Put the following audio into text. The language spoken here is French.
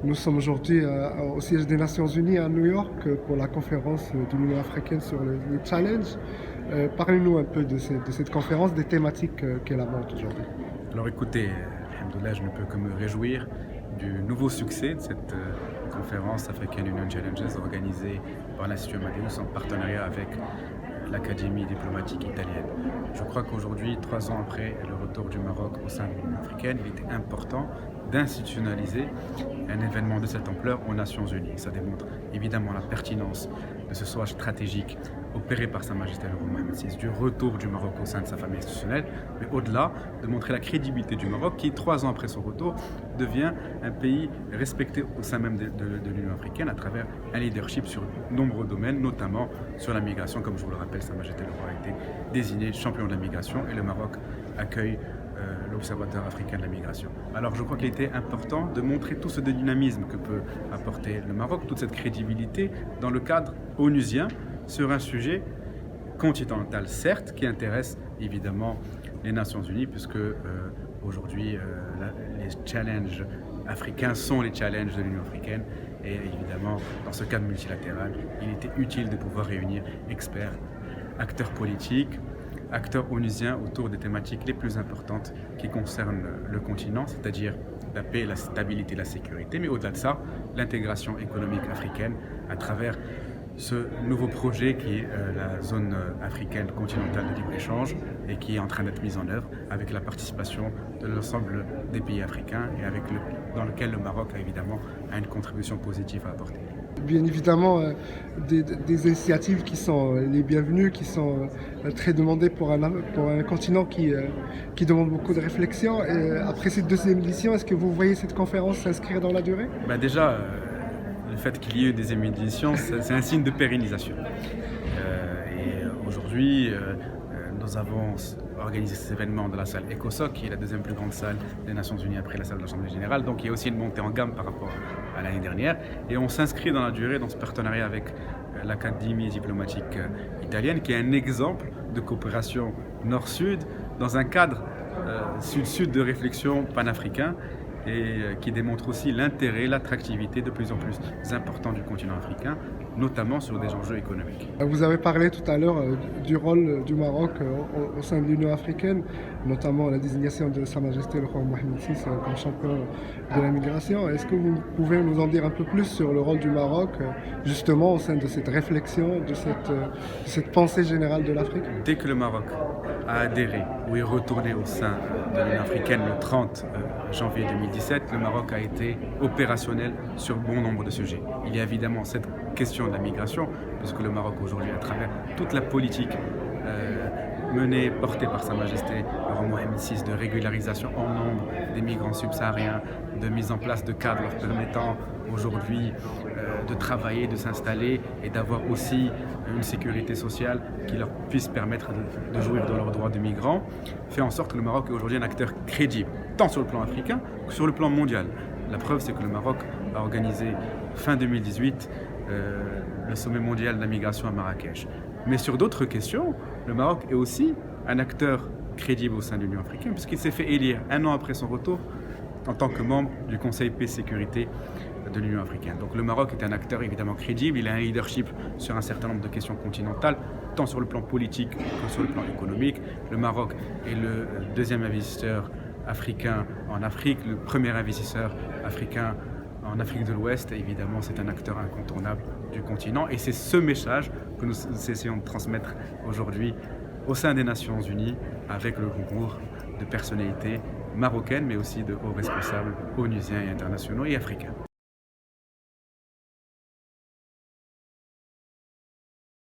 Nous sommes aujourd'hui au siège des Nations Unies à New York pour la conférence de l'Union africaine sur le challenge. Parlez-nous un peu de cette conférence, des thématiques qu'elle aborde aujourd'hui. Alors écoutez, alhamdoulilah, je ne peux que me réjouir du nouveau succès de cette conférence African Union Challenges organisée par l'Institut Amadeus en partenariat avec l'Académie diplomatique italienne. Je crois qu'aujourd'hui, 3 ans après le retour du Maroc au sein de l'Union africaine, il était important d'institutionnaliser un événement de cette ampleur aux Nations Unies. Ça démontre évidemment la pertinence de ce choix stratégique opéré par Sa Majesté le Roi Mohammed VI, du retour du Maroc au sein de sa famille institutionnelle, mais au-delà, de montrer la crédibilité du Maroc qui, 3 ans après son retour, devient un pays respecté au sein même de l'Union africaine à travers un leadership sur de nombreux domaines, notamment sur la migration. Comme je vous le rappelle, Sa Majesté le Roi a été désigné champion de la migration et le Maroc accueille l'Observatoire africain de la migration. Alors je crois qu'il était important de montrer tout ce dynamisme que peut apporter le Maroc, toute cette crédibilité dans le cadre onusien sur un sujet continental, certes, qui intéresse évidemment les Nations Unies, puisque aujourd'hui les challenges africains sont les challenges de l'Union africaine. Et évidemment, dans ce cadre multilatéral, il était utile de pouvoir réunir experts, acteurs politiques, acteurs onusiens autour des thématiques les plus importantes qui concernent le continent, c'est-à-dire la paix, la stabilité, la sécurité, mais au-delà de ça, l'intégration économique africaine à travers ce nouveau projet qui est la zone africaine continentale de libre-échange et qui est en train d'être mise en œuvre avec la participation de l'ensemble des pays africains et dans lequel le Maroc a évidemment une contribution positive à apporter. Bien évidemment, des initiatives qui sont les bienvenues, qui sont très demandées pour un continent qui demande beaucoup de réflexion. Et après cette deuxième édition, est-ce que vous voyez cette conférence s'inscrire dans la durée? Déjà, le fait qu'il y ait eu des éditions, c'est un signe de pérennisation. Et aujourd'hui, nous avons organisé cet événement dans la salle ECOSOC, qui est la deuxième plus grande salle des Nations Unies après la salle de l'Assemblée Générale. Donc il y a aussi une montée en gamme par rapport à l'année dernière. Et on s'inscrit dans la durée, dans ce partenariat avec l'Académie diplomatique italienne, qui est un exemple de coopération nord-sud dans un cadre sud-sud de réflexion panafricain, et qui démontre aussi l'intérêt, l'attractivité de plus en plus important du continent africain, notamment sur des enjeux économiques. Vous avez parlé tout à l'heure du rôle du Maroc au sein de l'Union africaine, notamment la désignation de Sa Majesté le Roi Mohammed VI comme champion de la migration. Est-ce que vous pouvez nous en dire un peu plus sur le rôle du Maroc, justement au sein de cette réflexion, de cette pensée générale de l'Afrique? Dès que le Maroc a adhéré ou est retourné au sein de l'Union africaine le 30 janvier 2017, le Maroc a été opérationnel sur bon nombre de sujets. Il y a évidemment cette question de la migration, puisque le Maroc aujourd'hui, à travers toute la politique portée par Sa Majesté le Roi Mohammed VI de régularisation en nombre des migrants subsahariens, de mise en place de cadres leur permettant aujourd'hui de travailler, de s'installer et d'avoir aussi une sécurité sociale qui leur puisse permettre de jouir de leurs droits de migrants, fait en sorte que le Maroc est aujourd'hui un acteur crédible, tant sur le plan africain que sur le plan mondial. La preuve, c'est que le Maroc a organisé fin 2018 le sommet mondial de la migration à Marrakech. Mais sur d'autres questions, le Maroc est aussi un acteur crédible au sein de l'Union africaine, puisqu'il s'est fait élire 1 an après son retour en tant que membre du Conseil paix et sécurité de l'Union africaine. Donc le Maroc est un acteur évidemment crédible, il a un leadership sur un certain nombre de questions continentales, tant sur le plan politique que sur le plan économique. Le Maroc est le deuxième investisseur africain en Afrique, le premier investisseur africain en Afrique de l'Ouest. Évidemment, c'est un acteur incontournable du continent et c'est ce message que nous essayons de transmettre aujourd'hui au sein des Nations Unies avec le concours de personnalités marocaines mais aussi de hauts responsables onusiens et internationaux et africains.